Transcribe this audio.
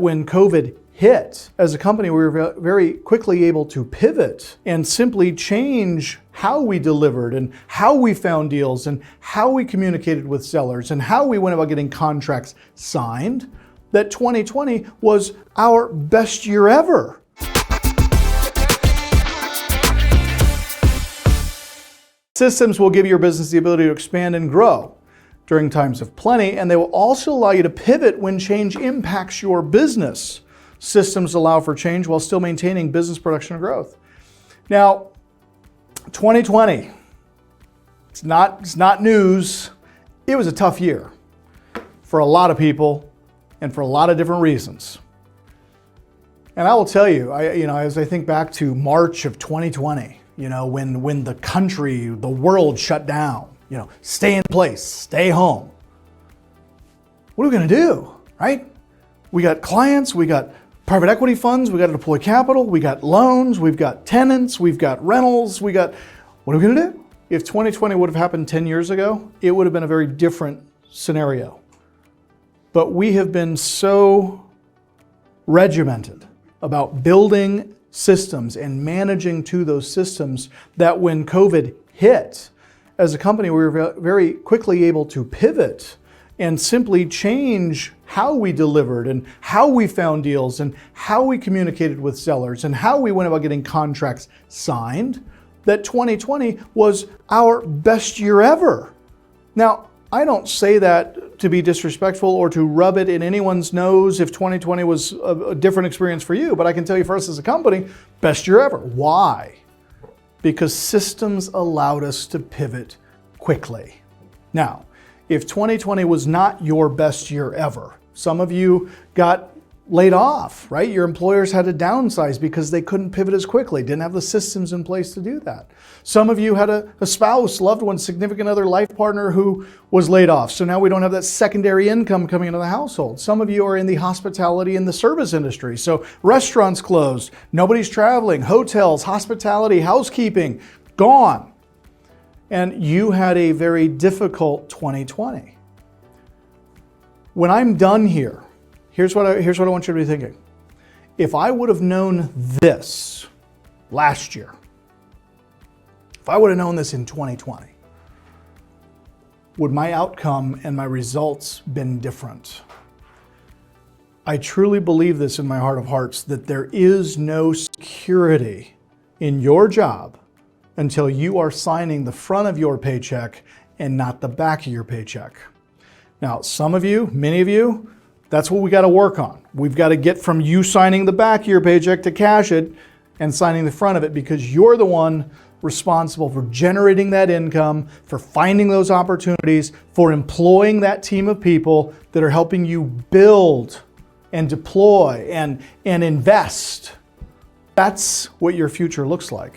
When COVID hit, as a company, we were very quickly able to pivot and simply change how we delivered and how we found deals and how we communicated with sellers and how we went about getting contracts signed, that 2020 was our best year ever. Systems will give your business the ability to expand and grow during times of plenty, and they will also allow you to pivot when change impacts your business. Systems allow for change while still maintaining business production and growth. Now, 2020, it's not news. It was a tough year for a lot of people and for a lot of different reasons. And I will tell you, as I think back to March of 2020, when the country, the world shut down, stay in place, stay home. What are we going to do, right? We got clients, we got private equity funds, we got to deploy capital, we got loans, we've got tenants, we've got rentals, what are we going to do? If 2020 would have happened 10 years ago, it would have been a very different scenario. But we have been so regimented about building systems and managing to those systems that when COVID hit, as a company, we were very quickly able to pivot and simply change how we delivered and how we found deals and how we communicated with sellers and how we went about getting contracts signed, that 2020 was our best year ever. Now, I don't say that to be disrespectful or to rub it in anyone's nose if 2020 was a different experience for you, but I can tell you for us as a company, best year ever. Why? Because systems allowed us to pivot quickly. Now, if 2020 was not your best year ever, some of you got laid off, right? Your employers had to downsize because they couldn't pivot as quickly, didn't have the systems in place to do that. Some of you had a spouse, loved one, significant other, life partner who was laid off. So now we don't have that secondary income coming into the household. Some of you are in the hospitality and the service industry. So restaurants closed, nobody's traveling, hotels, hospitality, housekeeping, gone. And you had a very difficult 2020. When I'm done here, here's what I want you to be thinking. If I would have known this last year, if I would have known this in 2020, would my outcome and my results been different? I truly believe this in my heart of hearts, that there is no security in your job until you are signing the front of your paycheck and not the back of your paycheck. Now, some of you, many of you, that's what we got to work on. We've got to get from you signing the back of your paycheck to cash it and signing the front of it, because you're the one responsible for generating that income, for finding those opportunities, for employing that team of people that are helping you build and deploy and invest. That's what your future looks like.